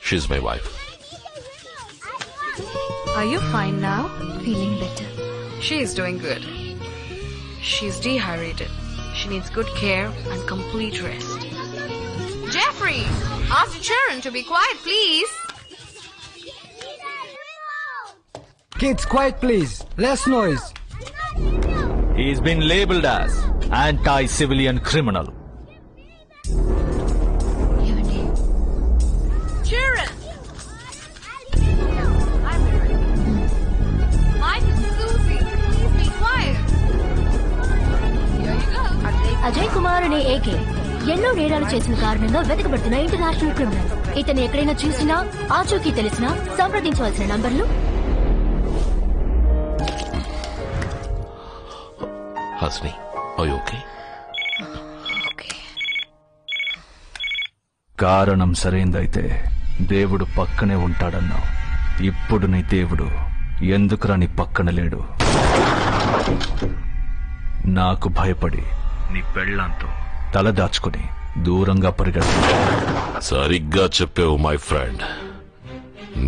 She's my wife. Are you fine now? Feeling better. She is doing good. She's dehydrated. She needs good care and complete rest. Jeffrey, ask the children to be quiet, please. Kids, quiet please. Less noise. He's been labeled as anti-civilian criminal. ఏమండి? Children! Mike and Susie, please be quiet. Here you go. Ajay Kumar అనే AK ఎన్నో నేరాలు చేసిన కారణంగా వెతకబడుతున్న international criminal. ఇతను ఎక్కడైనా చూసినా ఆచూకీ తెలిసినా సంప్రదించవలసిన నంబర్లు. Hasni, are you okay? కారణం సరైందైతే దేవుడు పక్కనే ఉంటాడన్నావు. ఇప్పుడు నీ దేవుడు ఎందుకురా నీ పక్కన లేడు? నాకు భయపడి నీ పెళ్ళంతో తల దాచుకుని దూరంగా పరిగెడుతున్నా. సరిగ్గా చెప్పావు మై ఫ్రెండ్.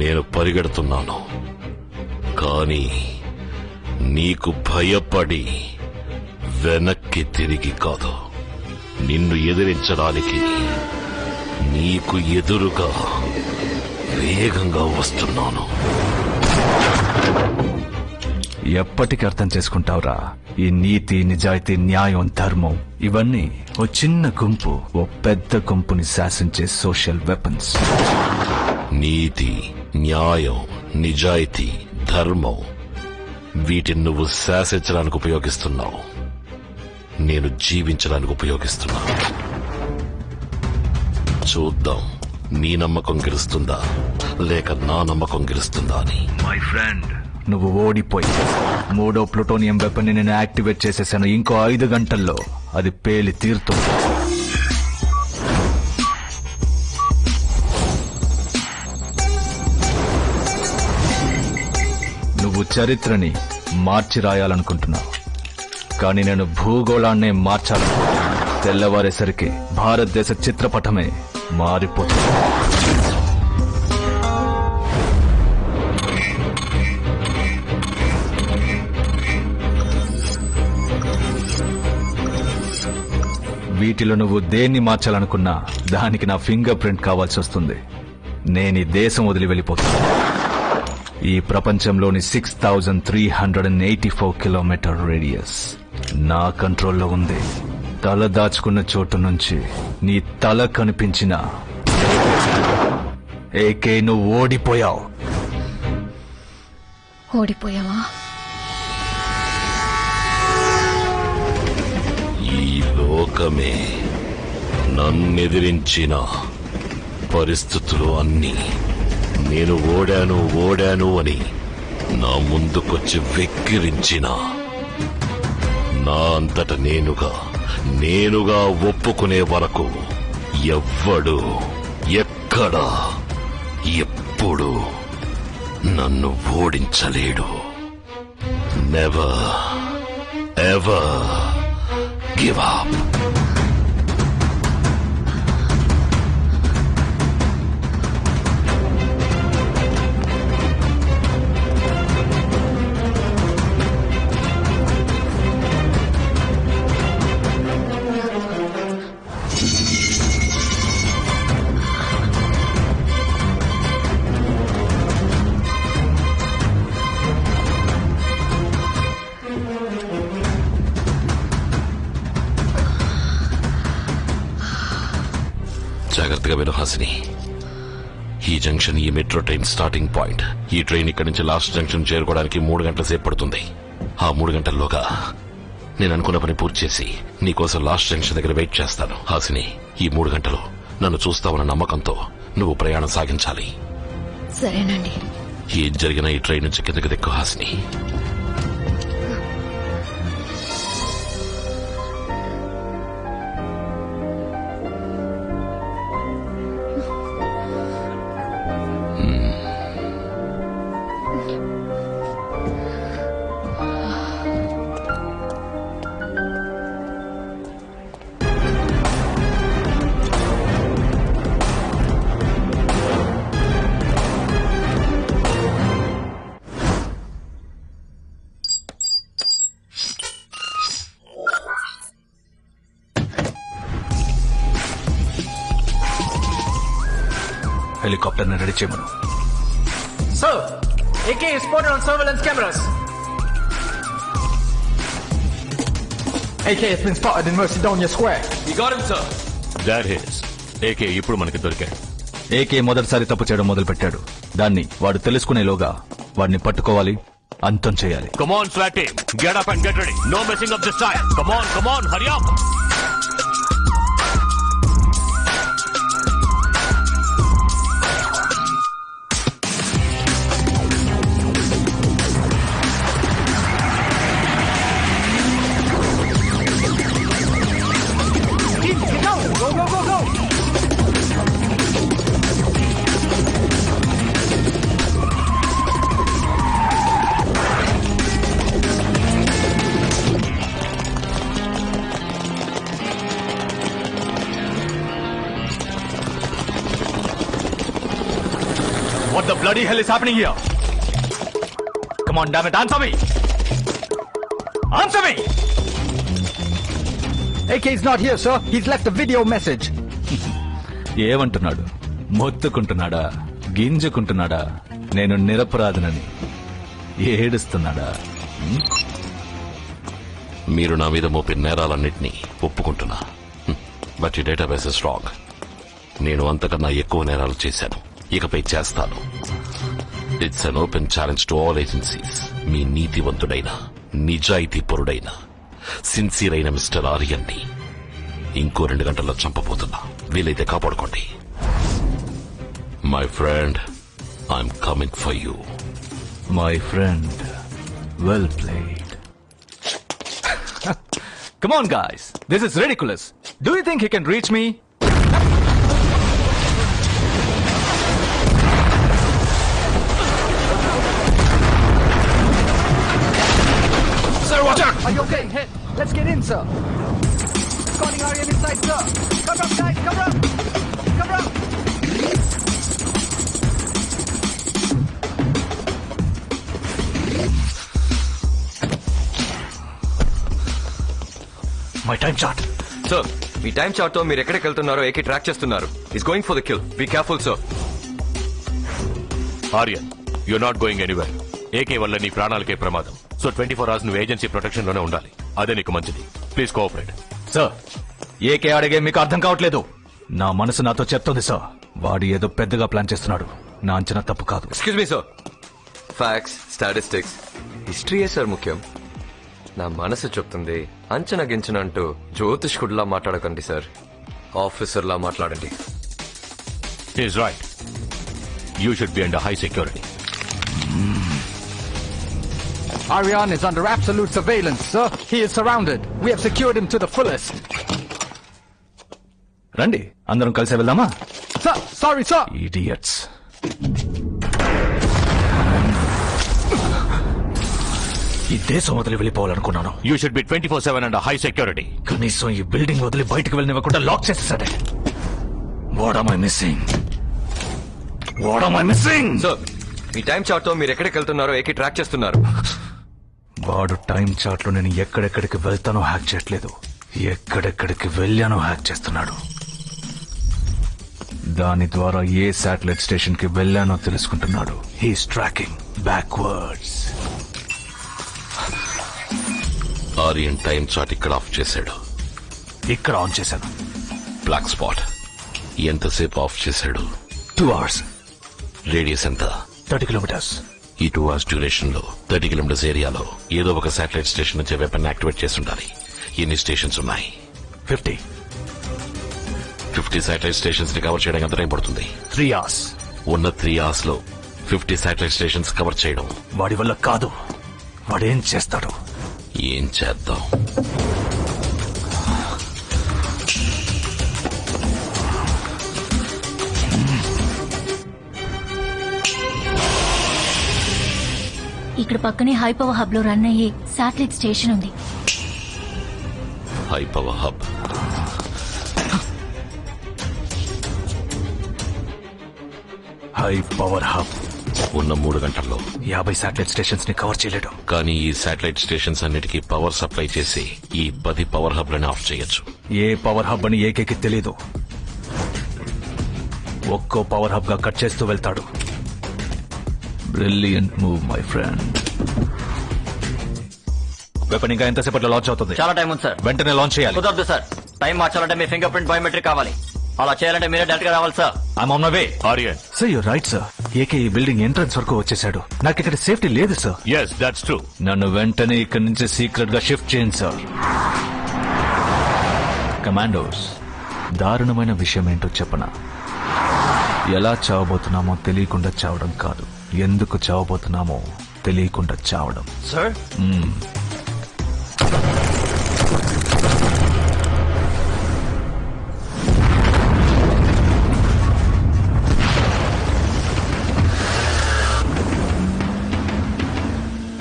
నేను పరిగెడుతున్నాను, కానీ నీకు భయపడి వెనక్కి తిరిగి కాదు, నిన్ను ఎదిరించడానికి నీకు ఎదురుగా వేగంగా వస్తున్నాను. ఎప్పటికి అర్థం చేసుకుంటావురా ఈ నీతి, నిజాయితీ, న్యాయం, ధర్మం ఇవన్నీ ఓ చిన్న గుంపు ఓ పెద్ద గుంపుని శాసించే సోషల్ వెపన్స్. నీతి, న్యాయం, నిజాయితీ, ధర్మం వీటిని నువ్వు శాసించడానికి ఉపయోగిస్తున్నావు, నేను జీవించడానికి ఉపయోగిస్తున్నా. చూద్దాం నీ నమ్మకం గెలుస్తుందా లేక నా నమ్మకం గెలుస్తుందా అని. మై ఫ్రెండ్, నువ్వు ఓడిపోయి 3వ ప్లూటోనియం వెపన్ ని నేను యాక్టివేట్ చేసేసాను. ఇంకో 5 గంటల్లో అది పేలి తీరుతుంది. నువ్వు చరిత్రని మార్చి రాయాలనుకుంటున్నావు, కానీ నేను భూగోళాన్నే మార్చాలనుకుంటున్నాను. తెల్లవారేసరికి భారతదేశ చిత్రపటమే మారిపోతుంది. వీటిలో నువ్వు దేన్ని మార్చాలనుకున్నా దానికి నా ఫింగర్ ప్రింట్ కావాల్సి వస్తుంది. నేను ఈ దేశం వదిలి వెళ్ళిపోతాను. ఈ ప్రపంచంలోని 6384 కిలోమీటర్ రేడియస్ నా కంట్రోల్లో ఉంది. తల దాచుకున్న చోటు నుంచి నీ తల కనిపించిన ఏకే నువ్వు ఓడిపోయావు. ఓడిపోయావా? ఈ లోకమే నన్నెదిరించిన పరిస్థితులు అన్నీ నేను ఓడాను అని నా ముందుకొచ్చి వెక్కిరించిన నా అంతట నేనుగా ఒప్పుకునే వరకు ఎవ్వడు ఎక్కడ ఎప్పుడు నన్ను ఓడించలేడు. Never ever give up. జాగ్రత్తగా విను హాసిని. ఈ జంక్షన్ ఈ మెట్రో ట్రైన్ స్టార్టింగ్ పాయింట్. ఈ ట్రైన్ ఇక్కడి నుంచి లాస్ట్ జంక్షన్ చేరుకోవడానికి 3 గంటల సేపు పడుతుంది. ఆ 3 గంటల్లోగా నేను అనుకున్న పని పూర్తి చేసి నీకోసం లాస్ట్ జంక్షన్ దగ్గర వెయిట్ చేస్తాను. హాసిని, ఈ 3 గంటలు నన్ను చూస్తావన్న నమ్మకంతో నువ్వు ప్రయాణం సాగించాలి. సరేనండి. ఏం జరిగినా ఈ ట్రైన్ నుంచి కిందకి దిక్కు హాసిని. హెలికాప్టర్ ని రెడీ చేయమను. Sir, AK is spotted on surveillance cameras. AK has been spotted in Mercedonia Square. We got him, sir. There he is. AK ఇప్పుడు మనకి దొరికాడు. ఏకే మొదటిసారి తప్పు చేయడం మొదలు పెట్టాడు. దాన్ని వాడు తెలుసుకునేలోగా వాడిని పట్టుకోవాలి, అంతం చేయాలి. Come on, SWAT team. Get up and get ready. No messing up this time. Come on, hurry up. Go, go, go, go! What the bloody hell is happening here? Come on, damn it, answer me! Answer me! AK is not here, sir. He's left a video message. ఏమంటున్నాడు? మొత్తుకుంటున్నాడా? గింజుకుంటున్నాడా? నేను నిరపరాధనని ఏడుస్తున్నాడా? మీరు నా మీద మోపిన నేరాలన్నింటినీ ఒప్పుకుంటున్నా. But ఈ database is strong. నేను అంతకన్నా ఎక్కువ నేరాలు చేశాను, ఇకపై చేస్తాను. It's an open challenge to all agencies. మీ నీతివంతుడైన, నిజాయితీపరుడైన, సిన్సియర్ అయిన మిస్టర్ ఆర్యన్ని ఇంకో 2 గంటల్లో చంపబోతున్నా. వీలైతే కాపాడుకోండి. My friend, I'm coming for you. My friend, well played. Come on, guys. This is ridiculous. Do you think he can reach me? Sir, watch out! Are you okay? Hit. Let's get in, sir. Calling Aryan inside, sir. Cover up, guys. Cover up. Cover up. My time chart. Sir, me time chart తో మీరు ఎక్కడికి వెళ్తున్నారో AK track చేస్తున్నారు. He's going for the kill. Be careful, sir. Aryan, you're not going anywhere. AK వల్ల నీ ప్రాణాలకే ప్రమాదం. So 24 hours నువ్వు agency protection లోనే ఉండాలి. అదే నీకు మంచిది. Please cooperate. సార్, ఏకే అడిగే మీకు అర్థం కావట్లేదు. నా మనసు నాతో చెప్తుంది సార్. వాడు ఏదో పెద్దగా ప్లాన్ చేస్తున్నాడు. నా అంచనా తప్పు కాదు. Excuse me, sir. Facts, statistics, హిస్టరీయే సార్ ముఖ్యం. నా మనసు చెప్తుంది. అంచనా గించన అంటూ జ్యోతిష్కుడిలా మాట్లాడకండి సార్. ఆఫీసర్లా మాట్లాడండి. He's right. You should be under high security. Aryan is under absolute surveillance, sir. He is surrounded. We have secured him to the fullest. రండి, అందరం కలిసి వెళ్దామా? Sir, sorry, sir. Idiots. ఈ దేశం వదిలి వెళ్ళిపోవాలనుకున్నాను. You should be 24/7 under high security. కనీసం ఈ building వదిలి బయటకు వెళ్ళనివ్వకుండా లాక్ చేసేసాడే. What am I missing? What am I missing? Sir, మీ టైం చార్ట్ తో మీరు ఎక్కడికి వెళ్తున్నారో ఏకే ట్రాక్ చేస్తున్నారు. వాడు టైం చార్ట్ లో నేను ఎక్కడెక్కడికి వెళ్తానో హ్యాక్ చేయట్లేదు, ఎక్కడెక్కడికి వెళ్ళానో హ్యాక్ చేస్తున్నాడు. దాని ద్వారా ఏ శాటిలైట్ స్టేషన్ కి వెళ్ళానో తెలుసుకుంటున్నాడు. He's tracking backwards. Aryan time chart ఇక్కడ ఆఫ్ చేశాడు. ఇక్కడ ఆన్ చేశాను. బ్లాక్ స్పాట్ ఎంతసేపు ఆఫ్ చేశాడు? 2 hours. రేడియస్ ఎంత? 30 kilometers. ఈ 2 hours డ్యూరేషన్ లో 30 kilometers ఏరియాలో ఏదో ఒక శాటిలైట్ స్టేషన్ నుంచి వెపన్ యాక్టివేట్ చేసి ఉండాలి. ఎన్ని స్టేషన్స్ ఉన్నాయి? 50. 50 శాటిలైట్ స్టేషన్స్ ని కవర్ చేయడానికి ఎంత టైం పడుతుంది? 3 hours. ఉన్న 3 hours లో 50 శాటిలైట్ స్టేషన్స్ కవర్ చేయడం వాడి వల్ల కాదు. వాడేం చేస్తాడు? ఏం చేద్దాం? ఇక్కడ పక్కనే హై పవర్ హబ్ లో రన్ అయ్యే శాటిలైట్ స్టేషన్ ఉంది. High power hub. High power hub ఉన్న 3 గంటల్లో 50 శాటిలైట్ స్టేషన్స్ ని కవర్ చేయలేడు. కానీ ఈ శాటిలైట్ స్టేషన్స్ అన్నిటికీ పవర్ సప్లై చేసి ఈ 10 పవర్ హబ్ లను ఆఫ్ చేయొచ్చు. ఏ పవర్ హబ్ అని ఏకేకి తెలీదు. ఒక్కో పవర్ హబ్ గా కట్ చేస్తూ వెళ్తాడు. Brilliant move my friend. Weapon ఇంకా ఎంతసేపట్లో లాంచ్ అవుతుంది? చాలా టైం ఉంది సార్. వెంటనే లాంచ్ చేయాలి. కుదరదు సార్. టైం మార్చాలంటే మీ ఫింగర్ ప్రింట్ బయోమెట్రిక్ కావాలి. అలా చేయాలంటే మీరే డైరెక్ట్ గా రావాలి sir. I'm on my way. Aryan. Sir you right sir. AK ఈ బిల్డింగ్ ఎంట్రన్స్ వరకు వచ్చేసాడు. నాకు ఇక్కడ సేఫ్టీ లేదు సార్. Yes that's true. నన్ను వెంటనే ఇక్కడి నుంచి సీక్రెట్ గా షిఫ్ట్ చేయండి సార్. కమాండోస్, దారుణమైన విషయం ఏంటో చెప్పనా? ఎలా చావబోతున్నామో తెలియకుండా చావడం కాదు, ఎందుకు చావబోతున్నామో తెలియకుండా చావడం. Sir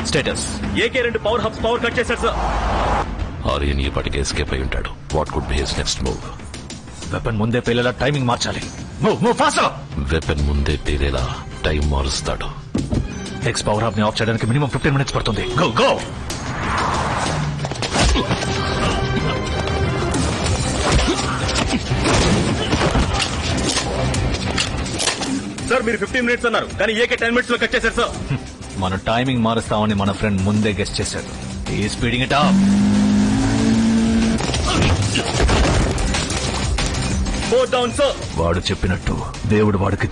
status AK 2 power hubs power cut చేశారు సార్. ఆర్యన్ ఇప్పటికే ఎస్కేప్ అయి ఉంటాడు. What could be his next move? Weapon ముందే పేలేలా టైమింగ్ మార్చాలి. Move faster. వెపన్ ముందే పేరేలా టైం మారుస్తాడు. ఎక్స్ పవర్ హబ్ ని ఆఫ్ చేయడానికి మినిమం 15 minutes పడుతుంది. Go go. సార్ మీరు 15 minutes అన్నారు, కానీ ఏకే 10 minutes లో కట్ చేశారు సార్. మన టైమింగ్ మారుస్తామని మన ఫ్రెండ్ ముందే గెస్ట్ చేశాడు. ఈ speeding it up. Down sir. వాడు చెప్పినట్టు దేవుడు వాడికి